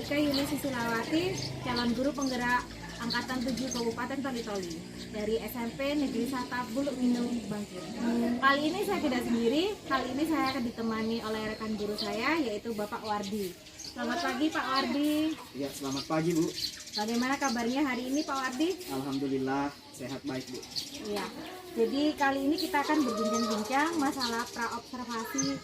Ika Yuni Susilawati, calon guru penggerak Angkatan 7 Kabupaten Toli-Toli dari SMP Negeri 1 Buluk Minung Bangkit. Kali ini saya tidak sendiri, kali ini saya akan ditemani oleh rekan guru saya yaitu Bapak Wardi. Selamat pagi Pak Wardi. Ya, selamat pagi Bu. Bagaimana kabarnya hari ini Pak Wardi? Alhamdulillah sehat baik Bu. Iya. Jadi kali ini kita akan berbincang-bincang masalah praobservasi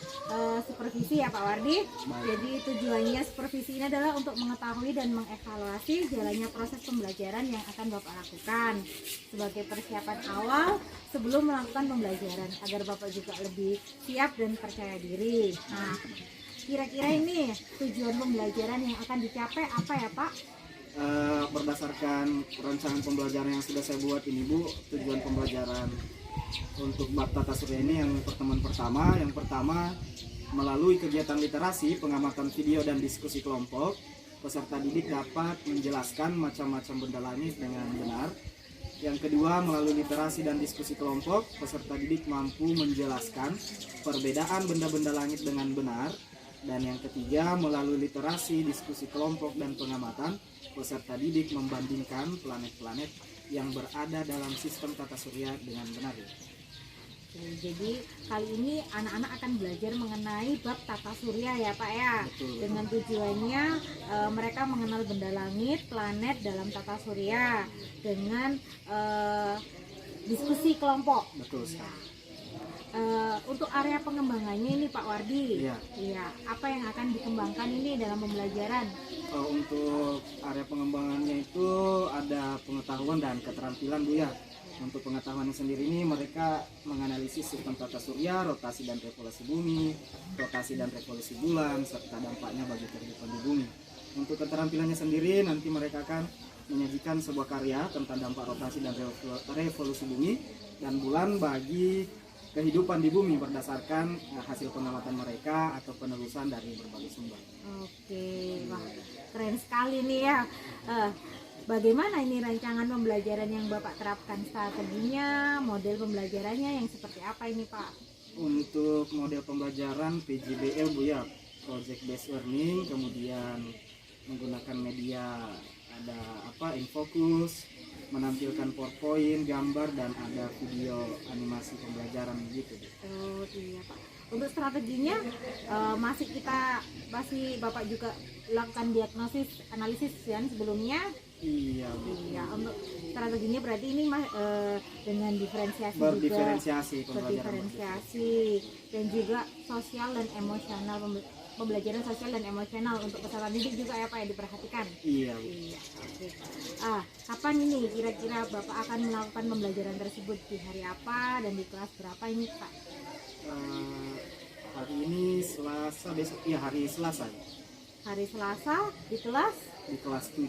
supervisi ya Pak Wardi. Baik. Jadi tujuannya supervisi ini adalah untuk mengetahui dan mengevaluasi jalannya proses pembelajaran yang akan Bapak lakukan sebagai persiapan awal sebelum melakukan pembelajaran agar Bapak juga lebih siap dan percaya diri. Nah, kira-kira ini tujuan pembelajaran yang akan dicapai apa ya Pak? Berdasarkan rancangan pembelajaran yang sudah saya buat ini Bu, tujuan pembelajaran untuk bab tata surya ini yang pertama melalui kegiatan literasi, pengamatan video dan diskusi kelompok, peserta didik dapat menjelaskan macam-macam benda langit dengan benar. Yang kedua, melalui literasi dan diskusi kelompok, peserta didik mampu menjelaskan perbedaan benda-benda langit dengan benar. Dan yang ketiga, melalui literasi, diskusi kelompok, dan pengamatan, peserta didik membandingkan planet-planet yang berada dalam sistem tata surya dengan benar. Jadi kali ini anak-anak akan belajar mengenai bab tata surya ya Pak ya. Betul. Dengan tujuannya mereka mengenal benda langit, planet dalam tata surya dengan diskusi kelompok. Betul sekali. Untuk area pengembangannya ini Pak Wardi, Iya. Apa yang akan dikembangkan ini dalam pembelajaran? Untuk area pengembangannya itu ada pengetahuan dan keterampilan Bu ya. Untuk pengetahuan sendiri ini mereka menganalisis sistem tata surya, rotasi dan revolusi bumi, rotasi dan revolusi bulan, serta dampaknya bagi kehidupan di bumi. Untuk keterampilannya sendiri nanti mereka akan menyajikan sebuah karya tentang dampak rotasi dan revolusi bumi dan bulan bagi kehidupan di bumi berdasarkan hasil pengamatan mereka atau penelusuran dari berbagai sumber. Oke, wah keren sekali nih ya. Bagaimana ini rancangan pembelajaran yang Bapak terapkan, strateginya, model pembelajarannya yang seperti apa ini Pak? Untuk model pembelajaran PJBL Bu ya, Project Based Learning, kemudian menggunakan media ada InFocus, menampilkan PowerPoint, gambar, dan ada video animasi pembelajaran gitu. Oh iya Pak. Untuk strateginya masih Bapak juga lakukan diagnosis, analisis kan sebelumnya? Iya Bu. Iya. Untuk strateginya berarti ini dengan diferensiasi Berdiferensiasi juga, pembelajaran. dan juga sosial dan emosional pembelajaran sosial dan emosional untuk peserta didik juga ya Pak ya diperhatikan. Iya Bu. Iya. Oke. Kapan ini kira-kira Bapak akan melakukan pembelajaran tersebut, di hari apa dan di kelas berapa ini Pak? Hari ini Selasa, besok ya hari Selasa. Hari Selasa di kelas? Di kelas 7.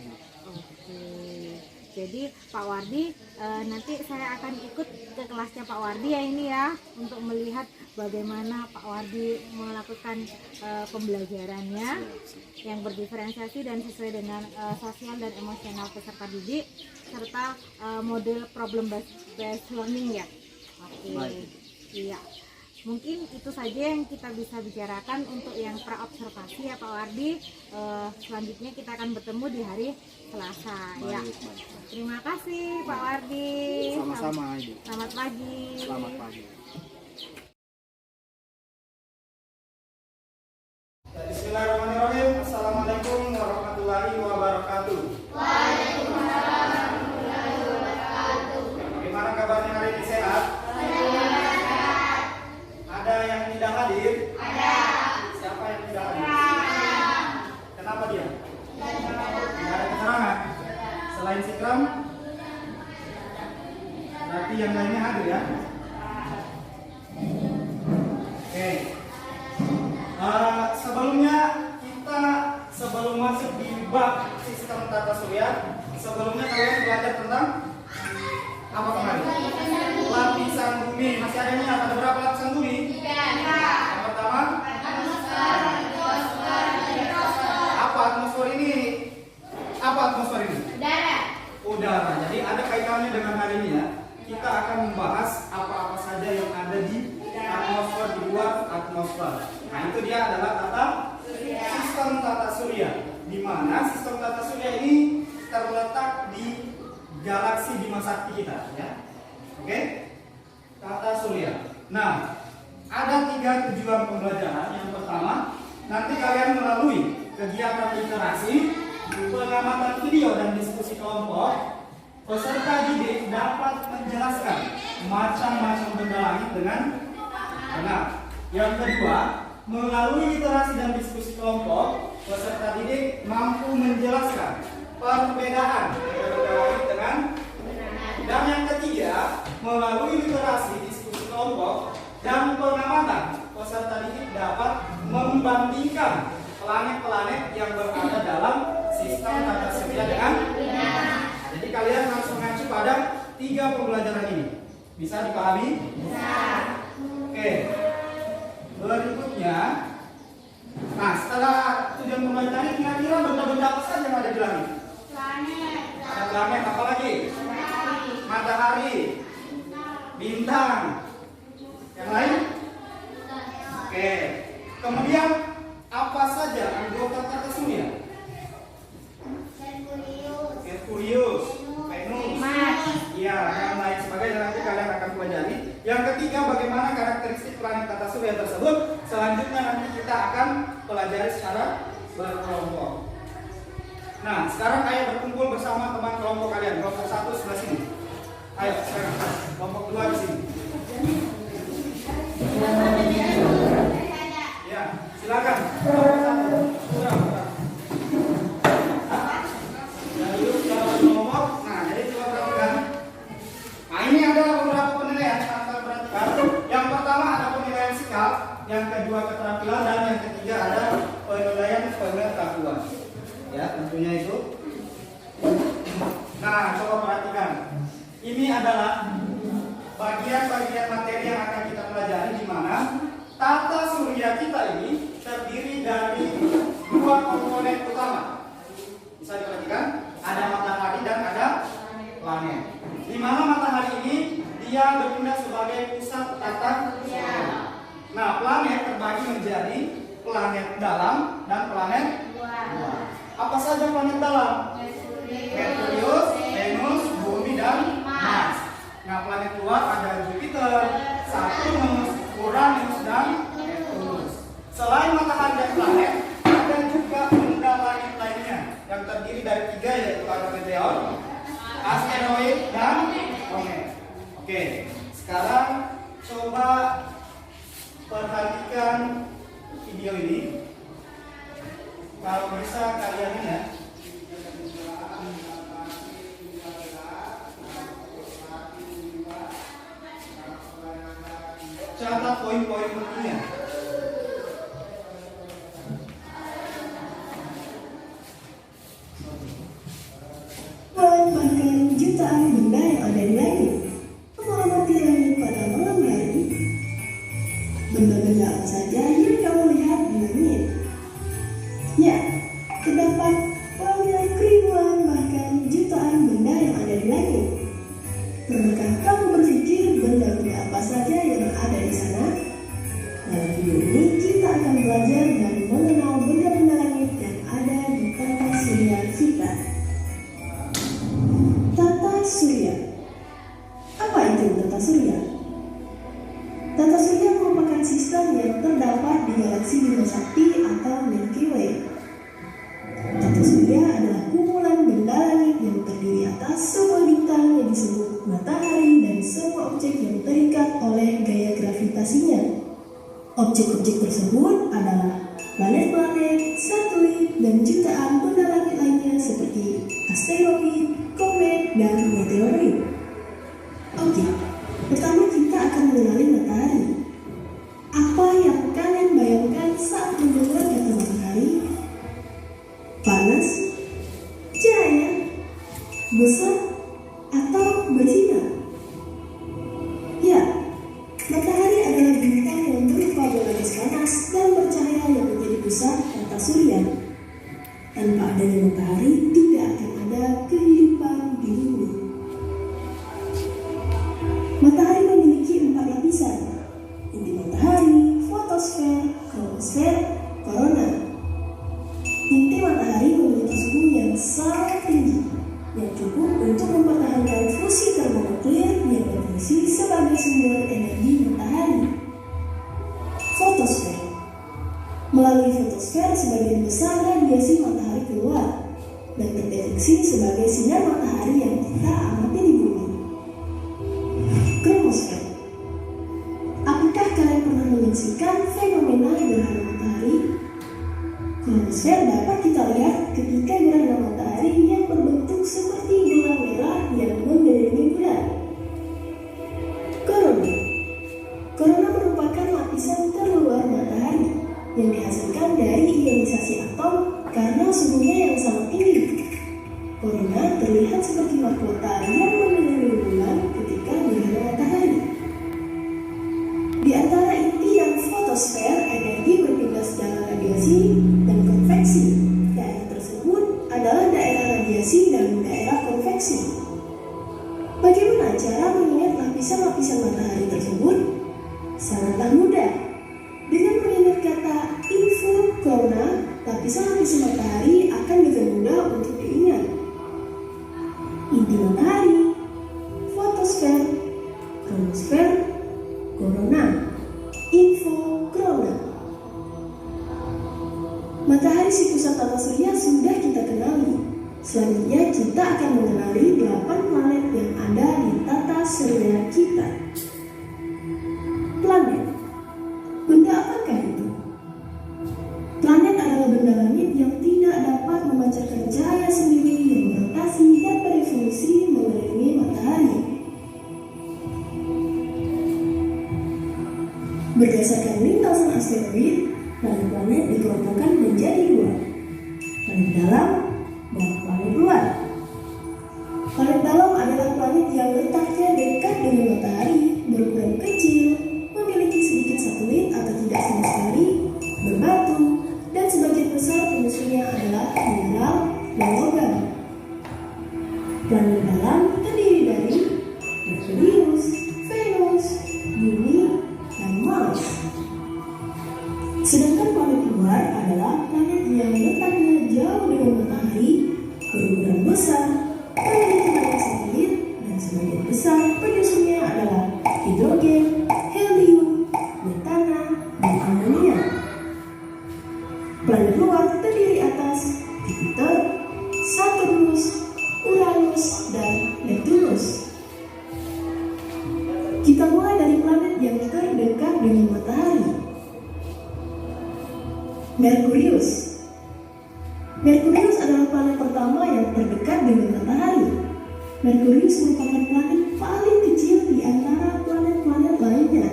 Oke. Jadi Pak Wardi, nanti saya akan ikut ke kelasnya Pak Wardi ya ini ya, untuk melihat bagaimana Pak Wardi melakukan pembelajarannya yang berdiferensiasi dan sesuai dengan sosial dan emosional peserta didik serta model problem based learning ya. Oke. Baik. Iya. Mungkin itu saja yang kita bisa bicarakan untuk yang praobservasi ya Pak Wardi. Selanjutnya kita akan bertemu di hari Selasa. Baik, Ya. baik. Terima kasih Pak Wardi. Sama-sama Ibu. Selamat pagi. Selamat pagi. Bismillahirrahmanirrahim. Assalamualaikum warahmatullahi wabarakatuh. Waalaikumsalam warahmatullahi wabarakatuh. Bagaimana kabarnya hari ini, sehat? Ada yang tidak hadir? Ada. Siapa yang tidak hadir? Kenapa dia? Tidak ada keterangan. Selain Sikram, berarti yang lainnya hadir ya? Oke. Sebelum masuk di bab sistem tata surya, sebelumnya kalian belajar tentang apa kemarin? Lapisan bumi. Masih ada ingat ada berapa lapisan bumi? 3. Yang pertama? Apa atmosfer ini? Apa atmosfer ini? Udara. Jadi ada kaitannya dengan hari ini ya. Kita akan membahas apa-apa saja yang ada di atmosfer, di luar atmosfer. Nah itu dia adalah sistem tata surya. di mana sistem tata surya ini terletak di galaksi Bima Sakti kita, ya. Oke, tata surya. Nah, ada 3 tujuan pembelajaran. Yang pertama, nanti kalian melalui kegiatan literasi, pengamatan video dan diskusi kelompok, peserta didik dapat menjelaskan macam-macam benda langit dengan benar. Yang kedua, melalui literasi dan diskusi kelompok, peserta didik mampu menjelaskan perbedaan benda langit dengan benar. Dan yang ketiga, melalui literasi, diskusi kelompok, dan pengamatan, peserta didik dapat membandingkan planet-planet yang berada dalam sistem tata surya dengan benar. Jadi kalian harus mengacu pada 3 pembelajaran ini. Bisa dipahami? Bisa. Oke. Berikutnya, nah setelah tujuan pembelajaran ini, kira-kira benda-benda apa saja yang ada di langit? Planet. Ada planet, apa lagi? Matahari. Bintang. Yang lain? Oke. Kemudian apa saja anggota tata surya? Merkurius, Venus, ya, dan lain sebagainya. Nanti kalian akan pelajari. Yang ketiga, bagaimana karakteristik planet tata surya tersebut. Selanjutnya nanti kita akan pelajari secara berkelompok. Nah, sekarang ayo berkumpul bersama teman kelompok kalian. Kelompok 1 sebelah sini. Ayo sekarang. Kelompok 2 di sini. Ya, silakan. Kelompok 1. Kurang. Ini ada beberapa penilaian yang akan perhatikan. Yang pertama ada penilaian sikap, yang kedua keterampilan, dan yang ketiga ada penilaian pengetahuan. Ya, tentunya itu. Nah, coba perhatikan. Ini adalah bagian-bagian materi yang akan kita pelajari, di mana tata surya kita ini terdiri dari 2 komponen utama. Bisa diperhatikan, ada matahari dan ada planet. Di mana matahari ini dia bertindak sebagai pusat tata surya. Nah, planet terbagi menjadi planet dalam dan planet luar. Apa saja planet dalam? Merkurius, Venus, Bumi, dan Mars. Nah, planet luar ada Jupiter, Saturnus, Uranus, dan Neptunus. Selain matahari dan planet, ada juga benda langit lainnya yang terdiri dari 3, yaitu ada meteor, asteroid, dan komet. Oke, sekarang coba perhatikan video ini. Kalau bisa kalian lihat. Catat poin-poin pentingnya. Bahkan jutaan benda yang ada di langit. Mengamati langit pada malam hari. Benda-benda apa saja yang kamu lihat di langit? Ya, terdapat banyak ribuan bahkan jutaan benda yang ada di langit. Pernahkah kamu berpikir benda-benda apa saja yang ada di sana? Dalam video ini kita akan belajar dan mengenal benda-benda langit yang ada di tata surya kita. Tata surya. Apa itu tata surya? Tata surya merupakan sistem yang terdapat di galaksi Bima Sakti atau Milky Way. Tata surya adalah kumpulan benda langit yang terdiri atas semua bintang yang disebut matahari dan semua objek yang terikat oleh gaya gravitasinya. Objek-objek tersebut adalah planet-planet, satelit, dan jutaan benda langit lainnya seperti asteroid, komet, dan meteorit. Oke, pertama kita akan mengenali matahari. Apa yang kalian bayangkan saat mendengar kata matahari? Panas, cahaya, besar, atau bersinar? Ya, matahari adalah bintang yang berupa garis panas dan bercahaya yang menjadi pusat tata surya. Tanpa adanya matahari, tidak akan ada kehidupan di bumi. Matahari memiliki 4 lapisan: inti matahari, fotosfer, kronosfer, korona. Inti matahari besar radiasi matahari keluar dan terdeteksi sebagai sinar matahari yang kita amati di bumi. Kronosfer. Apakah kalian pernah menyaksikan fenomena gerhana matahari? Kronosfer dapat kita lihat ketika gerhana matahari yang berbentuk seperti gelang merah yang mengelilingi bulan. Korona. Korona merupakan lapisan terluar matahari yang dihasilkan dari ionisasi atom karena suhunya yang sangat tinggi. Korona terlihat seperti mahkota yang mengelilingi bulan ketika gerhana matahari. Di antara inti dan fotosfer, energi berpindah secara radiasi dan konveksi. Daerah tersebut adalah daerah radiasi dan daerah konveksi. Bagaimana cara mengingat lapisan-lapisan matahari tersebut? Sangatlah mudah. Dengan mengingat kata info corona, lapisan-lapisan matahari akan dengan mudah untuk diingat. Inti matahari, fotosfer, kronosfer, korona, info corona. Matahari si pusat tata surya sudah kita kenali. Selanjutnya kita akan mengenali 8 planet yang ada di tata surya kita. Planet. Benda apakah itu? Planet adalah benda langit yang tidak dapat memancarkan cahaya sendiri yang berotasi dan berevolusi mengelilingi matahari. Berdasarkan lintasan asteroid, planet-planet dikelompokkan menjadi 2, planet dalam dan planet luar. Planet dalam adalah planet yang letaknya dekat dengan matahari, berukuran kecil, memiliki sedikit satelit atau tidak sama sekali, berbatu, dan sebagian besar musuhnya adalah mineral dan logam. Planet dalam terdiri dari Merkurius, Venus, Bumi, dan Mars. Sedangkan planet luar adalah planet yang letaknya jauh dengan matahari, berukuran besar, memiliki banyak satelit, dan sebagian besar penyusunnya adalah hidrogen, helium, metana, dan amonia. Planet luar terdiri atas Jupiter, Saturnus, Uranus, dan Neptunus. Kita mulai dari planet yang terdekat dengan matahari. Merkurius. Merkurius adalah planet pertama yang terdekat dengan matahari. Merkurius merupakan planet paling kecil di antara planet-planet lainnya.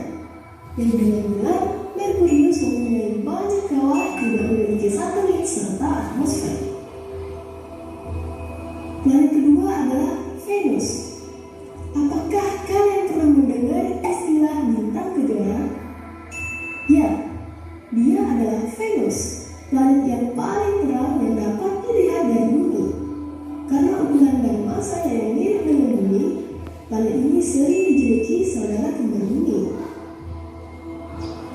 Yang dengan bulan, Merkurius mempunyai banyak kawah, tidak memiliki satelit serta atmosfer. Planet kedua adalah Venus. Apakah kalian pernah mendengar istilah bintang kejora? Ya, dia adalah Venus, planet yang paling terang yang dapat dilihat dari bumi. Karena ukuran dan masanya yang mirip dengan bumi, planet ini sering dijuluki saudara kembar bumi.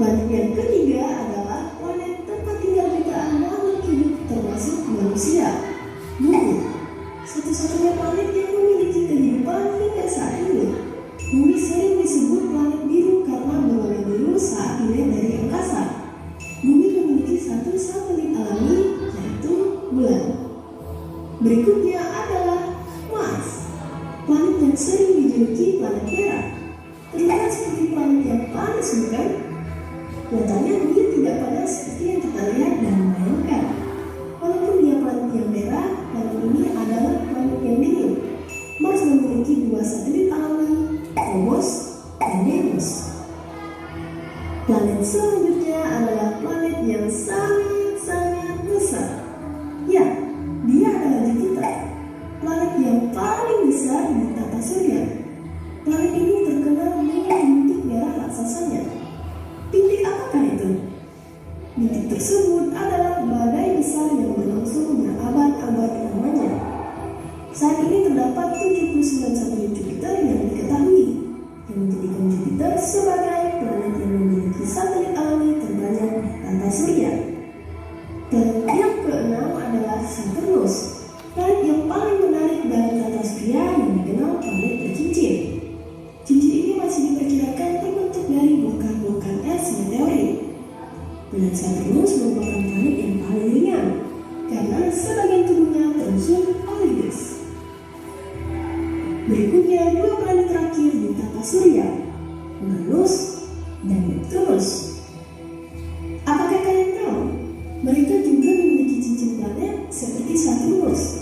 Planet yang ketiga adalah planet tempat tinggal jutaan makhluk hidup termasuk manusia, Bumi. Satu-satunya planet yang memiliki kehidupan hingga saat ini. Bumi sering disebut planet biru karena berwarna biru saat dilihat dari angkasa. Bumi memiliki satu satelit alami, yaitu bulan. Berikutnya adalah Mars, planet yang sering dijuluki planet merah. Terlihat seperti planet yang panas, bukan? Nyatanya dia tidak panas seperti yang kita lihat dan bayangkan. Walaupun dia planet yang merah, planet ini adalah planet yang dingin. Mars memiliki 2 satelit alami, Phobos dan Deimos. Planet selanjutnya adalah planet yang sangat besar. Ya, dia adalah Jupiter, planet yang paling besar di tata surya. Planet ini terkenal dengan bintik merah raksasanya. Bintik apakah itu? Bintik tersebut adalah badai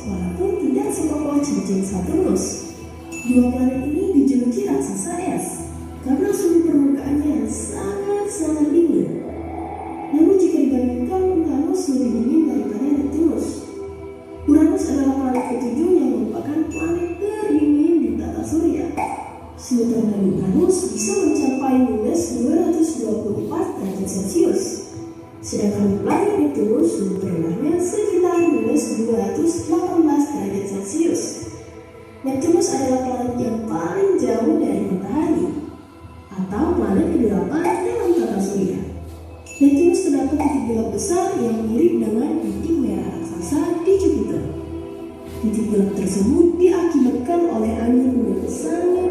walaupun tidak sekokoh cincin Saturnus. Dua planet ini dijuluki raksasa es karena suhu permukaannya yang sangat dingin. Namun jika dibandingkan, Uranus lebih dingin daripada Neptunus. Uranus adalah planet ketujuh yang merupakan planet terdingin di tata surya. Suhu terendah Uranus bisa mencapai minus 224 derajat Celcius. Sedangkan planet Neptunus suhu terendahnya sekitar minus 218 derajat Celcius. Neptunus adalah planet yang paling jauh dari matahari, atau planet ke-8 dalam tata surya. Neptunus terdapat titik gelap besar yang mirip dengan titik merah raksasa di Jupiter. Titik gelap tersebut diakibatkan oleh angin yang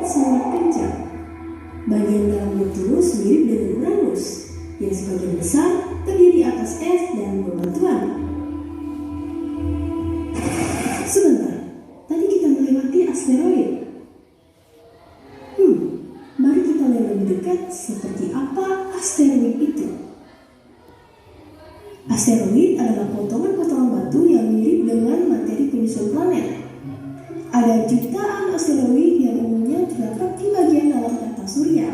sangat kencang. Bagian dalam Neptunus mirip dengan Uranus, yang sebagian besar terdiri atas es dan bebatuan. Sebentar, tadi kita melewati asteroid. Mari kita lihat lebih dekat seperti apa asteroid itu. Asteroid adalah potongan-potongan batu yang mirip dengan materi penyusun planet. Ada jutaan asteroid yang umumnya terdapat di bagian dalam tata surya.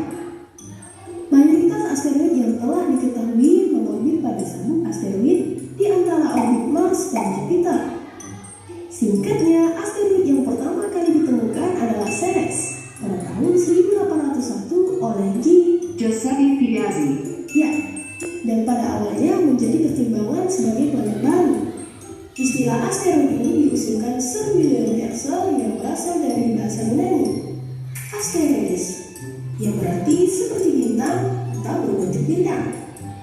Mayoritas asteroid yang telah diketahui mengorbit pada sabuk asteroid di antara orbit Mars dan Jupiter. Singkatnya, asteroid yang pertama kali ditemukan adalah Ceres pada tahun 1801 oleh G. Giuseppe Piazzi. Ya, dan pada awalnya menjadi pertimbangan sebagai planet baru. Istilah asteroid ini diusulkan Sir William Herschel yang berasal dari bahasa Yunani, asteroides, yang berarti seperti bintang atau berbentuk bintang,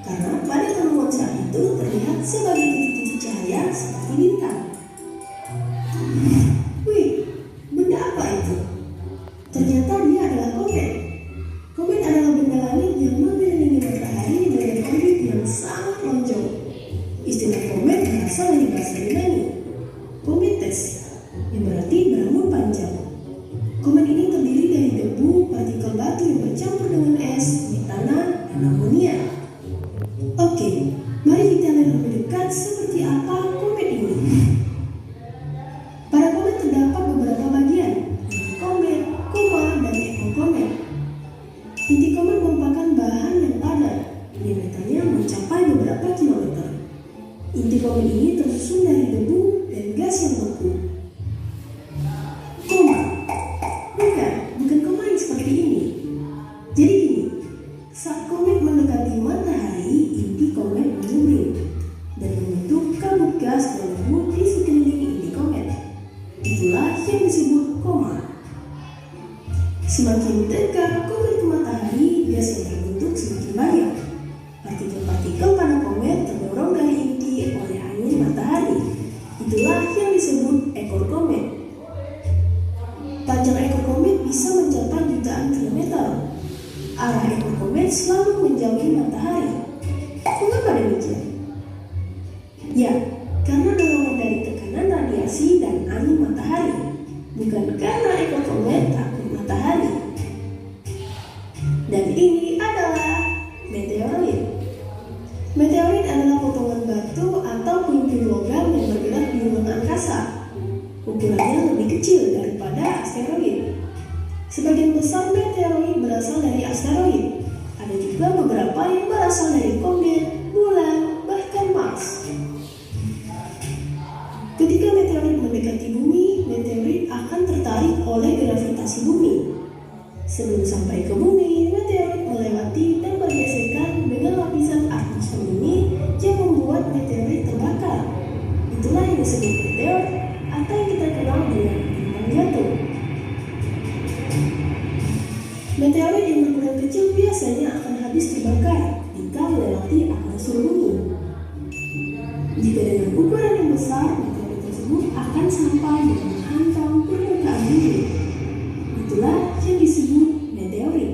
karena pada penemuan saat itu terlihat sebagai titik-titik cahaya seperti bintang. Wih, benda apa itu? Ternyata dia adalah komet. Komet adalah benda langit yang mengelilingi matahari dengan orbit yang sangat lonjong. Istilah komet berasal dari bahasa Yunani, kometes, yang berarti berambut panjang. Komet ini terdiri dari debu, partikel batu yang bercampur dengan es, metana, dan amonia. Oke, mari kita lihat lebih dekat seperti apa komet ini. Pada komet terdapat beberapa bagian, inti komet, koma, dan ekor komet. Inti komet merupakan bahan yang padat, diameternya mencapai beberapa kilometer. Inti komet ini tersusun dari debu dan gas yang beku. Koma, bukan koma yang seperti ini. Jadi gini, saat komet mendekati matahari, inti komet menguring dan membentuk kabut gas dan debu di sekeliling inti komet. Itulah yang disebut koma. Semakin dekat komet ke matahari, gas yang terbentuk semakin banyak. Partikel-partikel pada komet terdorong dari inti oleh angin matahari. Itulah yang disebut ekor komet. Panjang ekor komet bisa mencapai jutaan kilometer. Arah ekor komet selalu menjauhi matahari. Mengapa demikian? Ya, karena dorongan dari tekanan radiasi dan angin matahari, bukan karena ekor komet takut matahari. Dan ini adalah meteorit. Meteorit adalah potongan batu atau puing-puing logam yang bergerak di ruang angkasa. Ukurannya lebih kecil daripada asteroid. Sebagian besar meteorit berasal dari asteroid. Ada juga beberapa yang berasal dari komet, bulan, bahkan Mars. Ketika meteorit mendekati bumi, meteorit akan tertarik oleh gravitasi bumi. Sebelum sampai ke bumi, meteorit melewati dan bergesekan dengan lapisan atmosfer bumi yang membuat meteorit terbakar. Itulah yang disebut meteor atau yang kita kenal dengan bintang jatuh. Meteorit yang berukuran kecil biasanya akan habis terbakar jika melewati atmosfer bumi. Jika dengan ukuran yang besar, meteorit tersebut akan sampai dan menghantam permukaan bumi. Itulah yang disebut meteorit.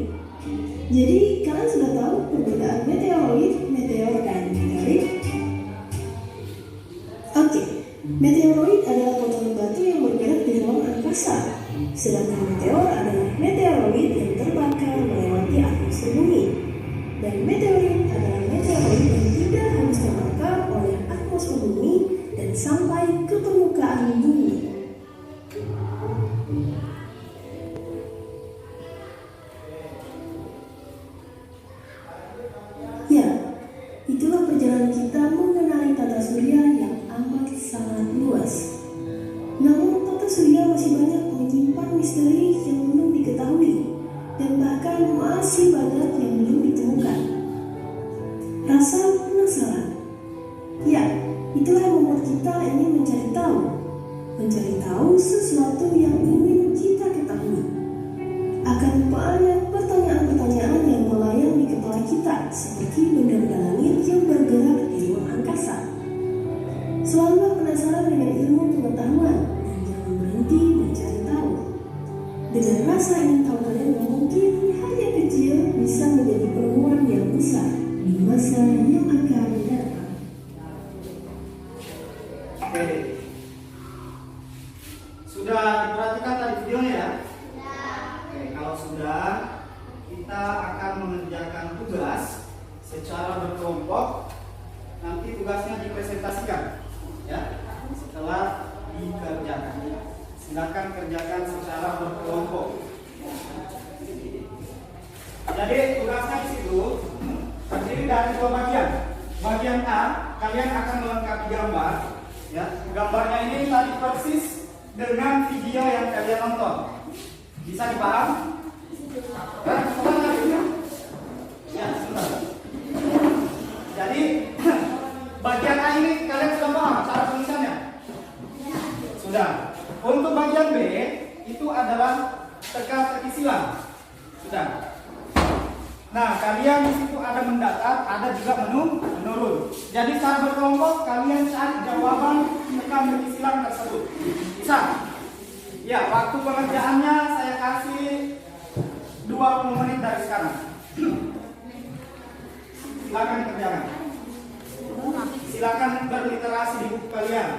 Jadi kalian sudah tahu perbedaan meteoroid, meteor, dan meteorit? Oke, meteoroid adalah potongan batu yang bergerak di ruang angkasa. Sedangkan meteor adalah meteoroid yang terbakar melewati atmosfer bumi. Dan meteorit adalah meteoroid yang tidak habis terbakar oleh atmosfer bumi dan sampai ke permukaan bumi. dan bahkan masih banyak yang belum ditemukan. Rasa penasaran, ya, itulah yang membuat kita ingin mencari tahu sesuatu yang ingin kita ketahui. Akan banyak pertanyaan-pertanyaan yang melayang di kepala kita, seperti benda-benda langit yang bergerak di ruang angkasa. Selalu penasaran dengan ilmu pengetahuan dan jangan berhenti mencari tahu. Dengan rasa ingin tahu kalian yang mungkin hanya kecil bisa menjadi penemuan yang besar di masa yang akan datang. Oke. Sudah diperhatikan tadi videonya ya? Oke, kalau sudah, kita akan mengerjakan tugas secara berkelompok. Nanti tugasnya dipresentasikan, ya. Setelah dikerjakan, silakan kerjakan secara berkelompok. Jadi tugasnya di situ terdiri dari 2 bagian. Bagian A, kalian akan melengkapi gambar, ya. Gambarnya ini tadi persis dengan video yang kalian nonton. Bisa dipaham? Ya, sebentar. Jadi bagian A ini kalian sudah paham cara tulisannya? Sudah. Untuk bagian B itu adalah teka-teki silang. Sudah. Nah, kalian di situ ada mendatar, ada juga menurun. Jadi secara berkelompok kalian cari jawaban teka-teki silang tersebut. Bisa? Ya, waktu pengerjaannya saya kasih 20 menit dari sekarang. Silakan kerjakan. Silakan berliterasi di buku kalian.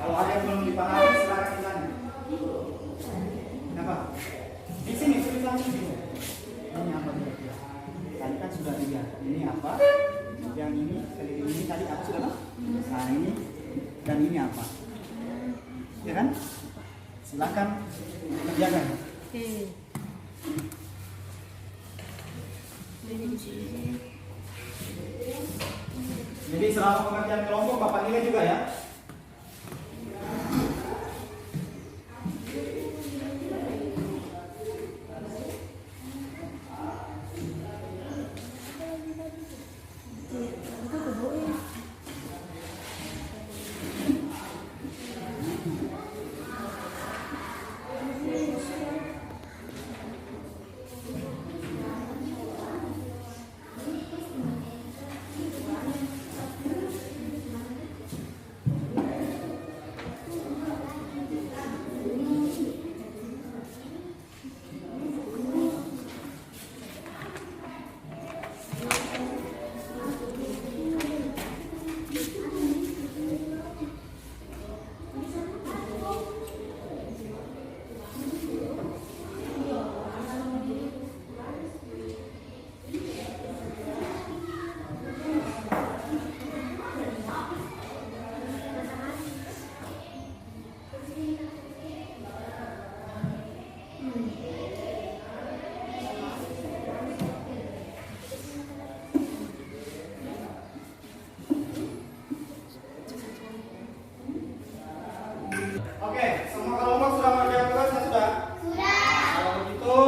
Kalau ada yang belum dipahami, silakan ditanya. Kenapa? Di sini tulisan di sini. Ini apa kira-kira? Tadi kan sudah dilihat. Ini apa? Yang ini, keliling ini tadi apa sudah? Nah ini dan ini apa? Ya kan? Silakan kerjakan. Oke. Jadi selama pengerjaan kelompok Bapak nilai juga ya. Oke, semua kelompok sudah mengerjakan tugasnya sudah? Kalau begitu,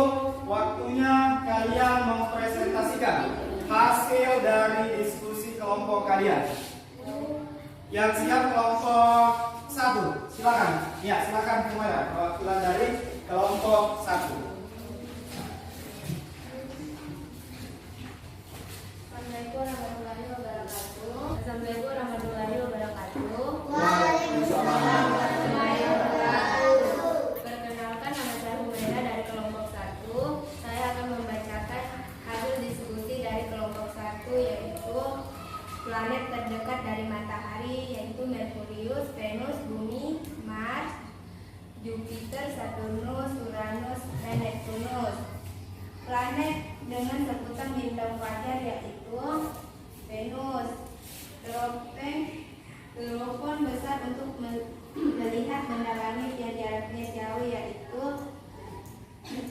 waktunya kalian mempresentasikan hasil dari diskusi kelompok kalian. Yang siap kelompok 1, silakan. Ya, silakan semuanya. Perwakilan dari kelompok 1. Assalamualaikum warahmatullahi wabarakatuh. Assalamualaikum warahmatullahi wabarakatuh. Waalaikumsalam. Perkenalkan, nama saya Humaira dari kelompok 1. Saya akan membacakan hasil diskusi dari kelompok 1, yaitu planet terdekat dari matahari yaitu Merkurius, Venus, Bumi, Mars, Jupiter, Saturnus, Uranus, dan Neptunus. Planet dengan sebutan bintang fajar yaitu Venus. Teropong besar untuk melihat benda langit yang jaraknya jauh yaitu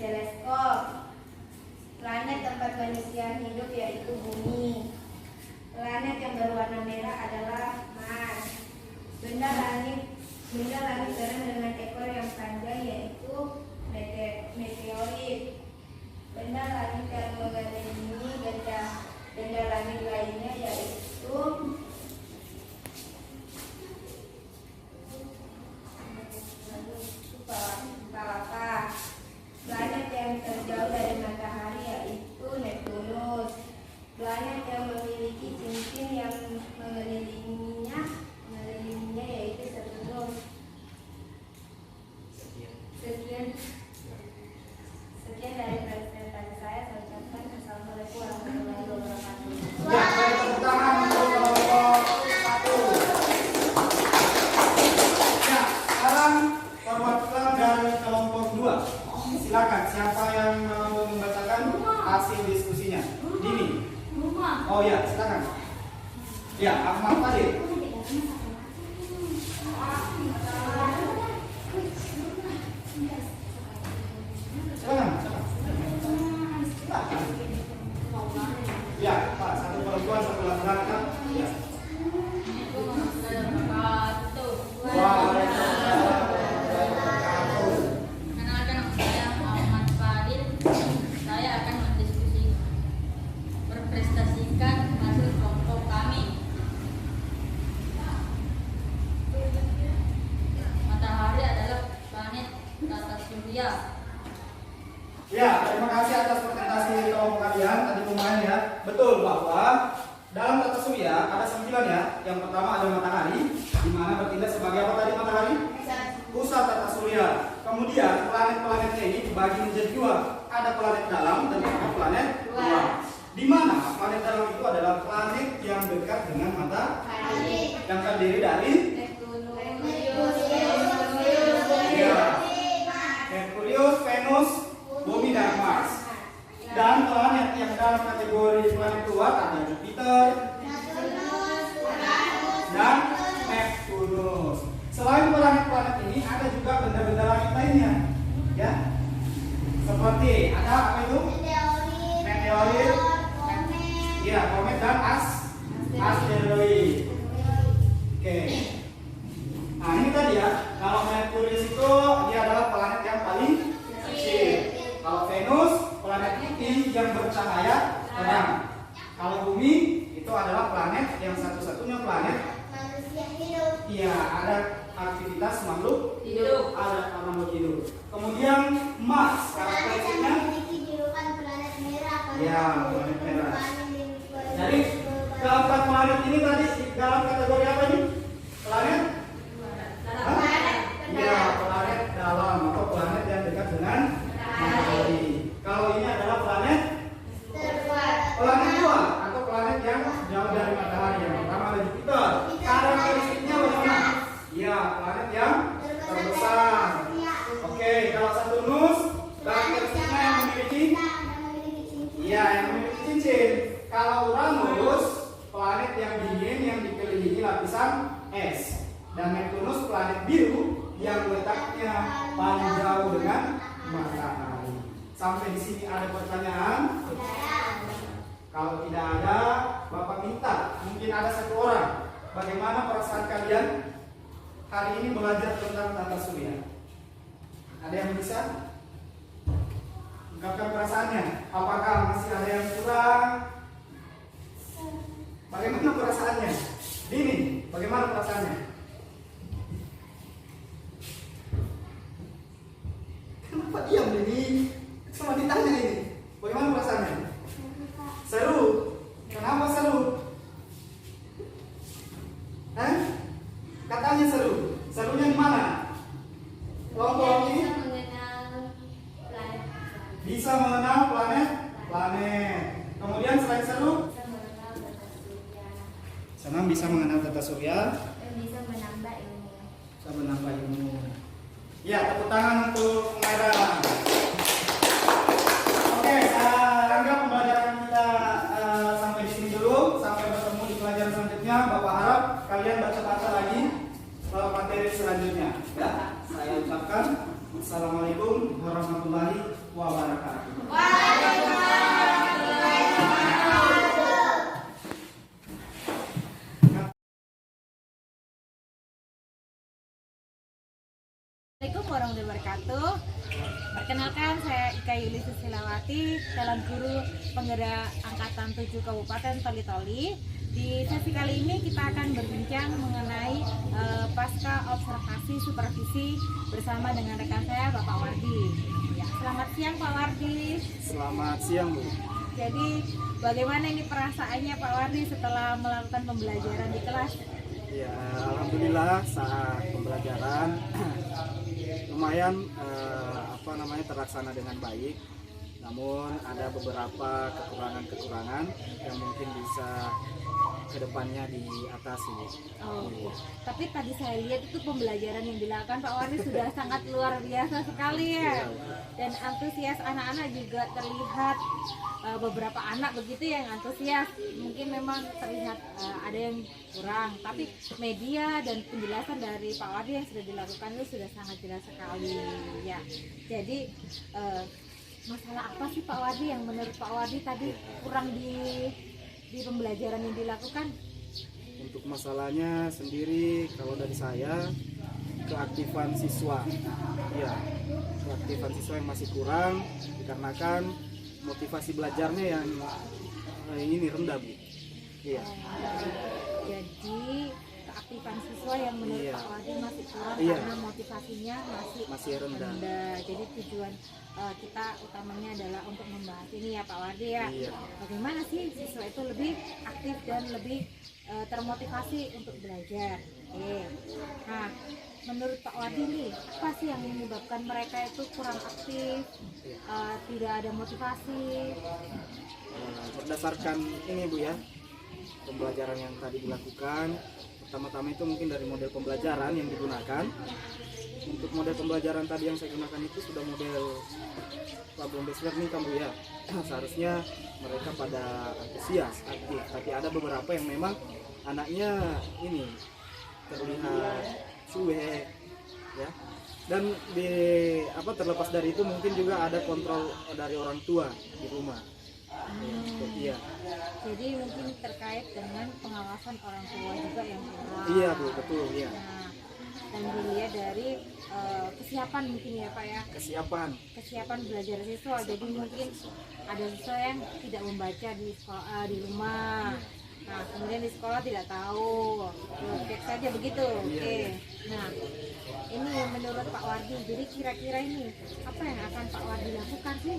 teleskop. Planet tempat manusia hidup yaitu Bumi. Planet yang berwarna merah adalah Mars. Benda langit terang dengan ekor yang panjang yaitu meteorit. Benda langit yang mengelilingi benda langit lainnya yaitu palapa. Planet yang terjauh dari matahari yaitu Neptunus. Planet yang memiliki cincin yang mengelilinginya yaitu Saturnus. Sekian dari presentasi saya. Saya ucapkan assalamualaikum warahmatullahi wabarakatuh. Ya, beri tepuk tangan untuk kelompok 1. Ya, sekarang perwakilan dari kelompok 2. Silakan, siapa yang mau membacakan hasil diskusinya? Dini. Oh ya, silakan. Ya, Ahmad Fadil. Silakan. Ya, Pak, satu perempuan, satu laki-laki. Ya. Kenalkan nama saya Muhammad Fadil. Saya akan mendiskusikan berprestasikan hasil kelompok kami. Matahari adalah planet tata surya. Ya, terima kasih atas presentasi kelompok kalian. Tadi lumayan ya. Betul bahwa dalam tata surya ada 9 ya. Yang pertama ada matahari, di mana bertindak sebagai apa tadi matahari? Pusat tata surya. Kemudian planet-planetnya ini dibagi menjadi 2. Ada planet dalam dan ada planet luar. Di mana planet dalam itu adalah planet yang dekat dengan matahari, yang terdiri dari Merkurius, Venus, Bumi dan Mars. Dan planet yang dalam kategori planet luar ada Jupiter dan Neptunus. Selain planet-planet ini ada juga benda-benda langit lainnya, ya. Seperti ada apa itu? Meteorit, ya, komet dan asteroid. Oke. Nah ini tadi ya. Kalau Merkurius itu dia adalah planet yang paling kecil. Kalau Venus planet putih yang bercahaya terang. Kalau Bumi itu adalah planet yang satu-satunya planet Manusia hidup. iya ada aktivitas makhluk Hidup. ada makhluk hidup. Kemudian Mars karakteristiknya memiliki julukan planet merah. ya planet merah. Jadi keempat planet ini tadi dalam kategori apa ini? Planet? Hah? Ya planet dalam atau planet yang dekat dengan matahari. Kalau ini adalah planet luar atau planet yang jauh dari matahari. Yang pertama ada Jupiter. Karakteristiknya bagaimana? Ya, planet yang terbesar. Oke, kalau Saturnus karakteristiknya yang memiliki yang memiliki cincin. Kalau Uranus planet yang dingin yang dikelilingi lapisan es. Dan Neptunus planet biru yang letaknya paling jauh dengan matahari. Sampai di sini ada pertanyaan? Kalau tidak ada, Bapak minta, mungkin ada satu orang. Bagaimana perasaan kalian hari ini belajar tentang tata surya? Ada yang bisa ungkapkan perasaannya? Apakah masih ada yang kurang? Bagaimana perasaannya? Dini, bagaimana perasaannya? Kenapa diam Dini? Cuma ditanya ini. Bagaimana perasaannya? Seru. Kenapa seru? Katanya seru. Serunya di mana? Kelompok ini bisa mengenal planet. Kemudian selain seru, Senang bisa mengenal tata surya, dan bisa menambah ilmu. bisa menambah ilmu. Ya, tepuk tangan untuk Merah. Oke, saya anggap pembelajaran kita sampai di sini dulu. Sampai bertemu di pelajaran selanjutnya. Bapak harap kalian baca-baca lagi materi selanjutnya. Ya, saya ucapkan Assalamualaikum warahmatullahi wabarakatuh. Assalamualaikum warahmatullahi wabarakatuh. Perkenalkan, saya Ika Yuli Susilawati, calon guru penggerak angkatan 7 Kabupaten Toli-Toli. Di sesi kali ini kita akan berbincang mengenai pasca observasi supervisi bersama dengan rekan saya Bapak Wardi. Ya, selamat siang Pak Wardi. Selamat siang, Bu. Jadi bagaimana ini perasaannya Pak Wardi setelah melakukan pembelajaran di kelas? Ya, alhamdulillah saat pembelajaran lumayan terlaksana dengan baik. Namun ada beberapa kekurangan-kekurangan yang mungkin bisa kedepannya diatasi. Oh, tapi tadi saya lihat itu pembelajaran yang dilakukan Pak Wardi sudah sangat luar biasa sekali ya. Dan antusias anak-anak juga terlihat, beberapa anak begitu yang antusias. Mungkin memang terlihat ada yang kurang, tapi media dan penjelasan dari Pak Wardi yang sudah dilakukan itu sudah sangat jelas sekali ya. Jadi masalah apa sih Pak Wardi yang menurut Pak Wardi tadi kurang di pembelajaran yang dilakukan? Untuk masalahnya sendiri, kalau dari saya, keaktifan siswa, ya, keaktifan siswa yang masih kurang dikarenakan motivasi belajarnya yang ini rendah, Bu. Iya. Jadi keaktifan siswa yang menurut Pak Wardi masih kurang karena motivasinya masih rendah. Jadi tujuan kita utamanya adalah untuk membahas ini ya Pak Wardi ya. Bagaimana sih siswa itu lebih aktif dan lebih termotivasi untuk belajar. Nah, menurut Pak Wardi nih, apa sih yang menyebabkan mereka itu kurang aktif, tidak ada motivasi? Berdasarkan ini, Bu, ya, pembelajaran yang tadi dilakukan, pertama-tama itu mungkin dari model pembelajaran yang digunakan. Untuk model pembelajaran tadi yang saya gunakan itu sudah model problem based learning kan, Bu, ya. Seharusnya mereka pada antusias, aktif, tapi ada beberapa yang memang anaknya ini terlihat cuek, ya. Dan terlepas dari itu mungkin juga ada kontrol dari orang tua di rumah. Iya. Jadi mungkin terkait dengan pengawasan orang tua juga yang kurang. Iya, Bu, betul, iya. Nah, dan dilihat dari kesiapan mungkin ya Pak ya. Kesiapan belajar siswa. Jadi mungkin ada siswa yang tidak membaca di sekolah, di rumah. Nah, kemudian di sekolah tidak tahu, cek saja begitu. Oke. Nah, ini menurut Pak Wardi, jadi kira-kira ini apa yang akan Pak Wardi lakukan sih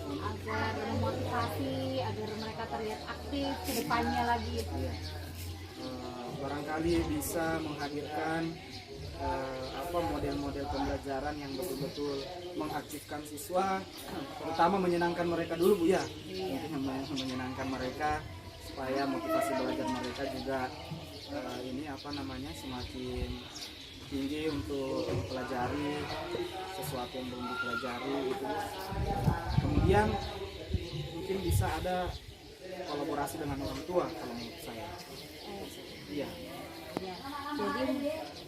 agar memotivasi, agar mereka terlihat aktif ke depannya lagi? Barangkali bisa menghadirkan model-model pembelajaran yang betul-betul mengaktifkan siswa, terutama menyenangkan mereka dulu, Bu, ya. Menyenangkan mereka supaya motivasi belajar mereka juga semakin tinggi untuk mempelajari sesuatu yang belum dipelajari itu. Kemudian mungkin bisa ada kolaborasi dengan orang tua kalau menurut saya. Iya. Ya, jadi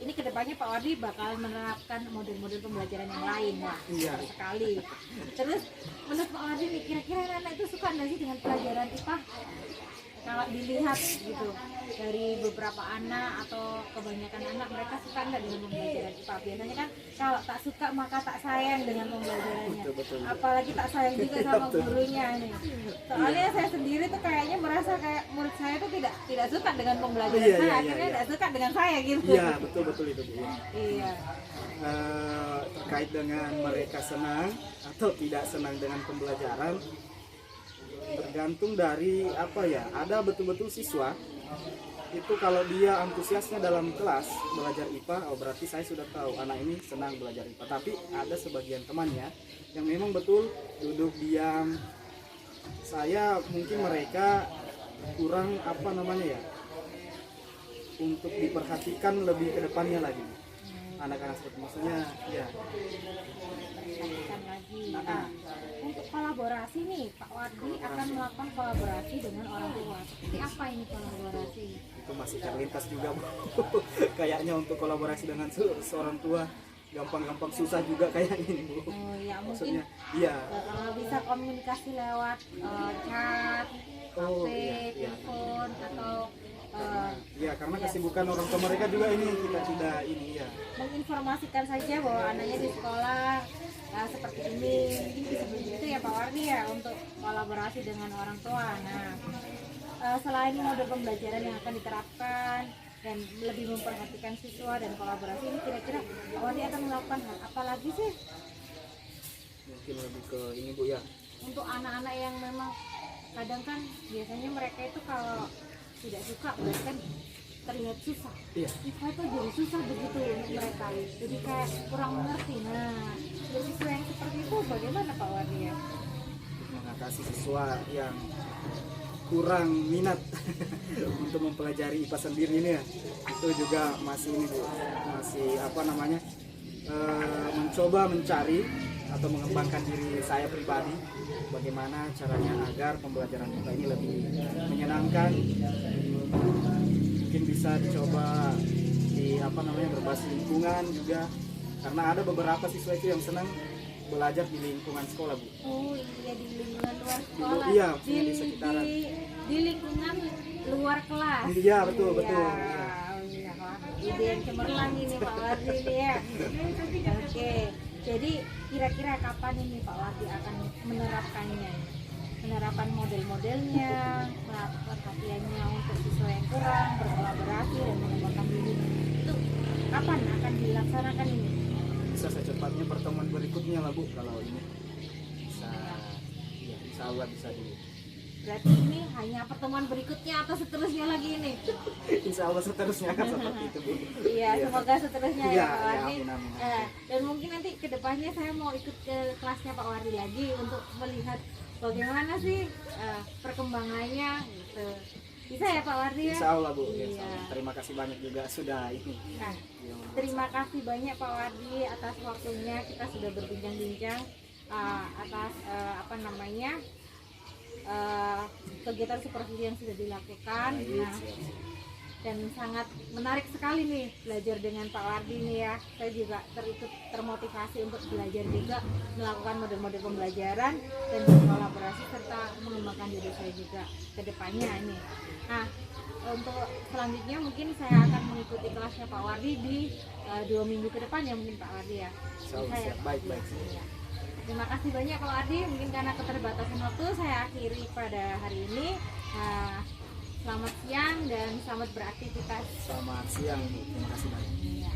ini kedepannya Pak Wardi bakal menerapkan model-model pembelajaran yang lain ya. Iya. Sekali. Terus menurut Pak Wardi nih, kira-kira anak itu suka nggak sih dengan pelajaran IPA? Kalau dilihat gitu dari beberapa anak atau kebanyakan anak, mereka suka nggak dengan pembelajaran IPA? Biasanya kan kalau tak suka maka tak sayang dengan pembelajarannya. Betul. Apalagi tak sayang juga sama gurunya nih. Soalnya saya sendiri tuh kayaknya merasa kayak murid saya tuh tidak suka dengan pembelajaran saya, akhirnya tidak suka dengan saya gitu. Iya, betul itu, Bu. Iya. Terkait dengan mereka senang atau tidak senang dengan pembelajaran, tergantung dari ada betul-betul siswa itu kalau dia antusiasnya dalam kelas belajar IPA, berarti saya sudah tahu anak ini senang belajar IPA. Tapi ada sebagian temannya yang memang betul duduk diam. Saya mungkin mereka kurang untuk diperhatikan lebih ke depannya lagi. Anak-anak seperti maksudnya ya. Perhatikan lagi. Nah, untuk kolaborasi nih, Pak Wardi akan melakukan kolaborasi dengan orang tua. Seperti apa ini kolaborasi? Itu masih terlintas juga Bu. Kayaknya untuk kolaborasi dengan seorang tua gampang-gampang susah juga kayak ini Bu. Oh ya, mungkin Maksudnya iya. bisa komunikasi lewat chat, Oh, HP, iya. telepon, atau Ya karena kesibukan orang tua mereka juga ini kita tidak ini ya. menginformasikan saja bahwa anaknya di sekolah seperti ini. Mungkin bisa begitu ya Pak Wardi ya, untuk kolaborasi dengan orang tua. Nah, selain model pembelajaran yang akan diterapkan dan lebih memperhatikan siswa dan kolaborasi, ini kira-kira Pak Wardi akan melakukan hal apa lagi sih Mungkin lebih ke ini Bu ya. untuk anak-anak yang memang kadang kan biasanya mereka itu kalau tidak suka berarti kan terlihat susah. Iya. IPA itu jadi susah begitu untuk mereka, jadi kayak kurang mengerti. Nah, dari siswa yang seperti itu bagaimana Pak Wardi ya? Mengatasi siswa yang kurang minat untuk mempelajari IPA sendiri ini ya, itu juga masih ini Bu, masih apa namanya mencoba mencari atau mengembangkan diri saya pribadi bagaimana caranya agar pembelajaran kita ini lebih menyenangkan. Mungkin bisa dicoba di apa namanya berbasis lingkungan juga, karena ada beberapa siswa itu yang senang belajar di lingkungan sekolah Bu. Oh iya, di lingkungan luar sekolah. Iya, maksudnya di sekitaran. Di lingkungan luar kelas. Iya betul Iya. betul. Iya. Oh, iya, wah, ide yang cemerlang ini Pak Wardi ini ya. Oke, jadi kira-kira kapan ini Pak Wardi akan menerapkannya? Penerapan model-modelnya, perhatiannya untuk siswa yang kurang, berkolaborasi dan mengembangkan diri. Itu kapan akan dilaksanakan ini? Bisa secepatnya pertemuan berikutnya lah Bu, kalau ini bisa ya, insya Allah bisa di Berarti ini hanya pertemuan berikutnya atau seterusnya lagi ini? insya Allah seterusnya kan seperti itu Bu. Iya, semoga seterusnya Iya, ya Pak iya, Wardi. amin, amin. Dan mungkin nanti kedepannya saya mau ikut ke kelasnya Pak Wardi lagi untuk melihat bagaimana sih perkembangannya gitu. Bisa ya Pak Wardi ya? Insya Allah Bu. Ya, Iya. terima kasih banyak juga sudah ini. Nah, Ya, terima kasih banyak Pak Wardi atas waktunya, kita sudah berbincang-bincang atas apa namanya kegiatan supervisi yang sudah dilakukan. Nah, dan sangat menarik sekali nih belajar dengan Pak Wardi nih ya. Saya juga termotivasi untuk belajar juga, melakukan model-model pembelajaran dan berkolaborasi serta mengembangkan diri saya juga ke depannya ini. Nah, untuk selanjutnya mungkin saya akan mengikuti kelasnya Pak Wardi di 2 minggu ke depan ya mungkin Pak Wardi ya. Insya Allah, Saya- siap. Baik. Iya. Terima kasih banyak Pak Wardi. Mungkin karena keterbatasan waktu saya akhiri pada hari ini. Selamat siang dan selamat beraktivitas. Selamat siang Bu. Terima kasih banyak. Iya.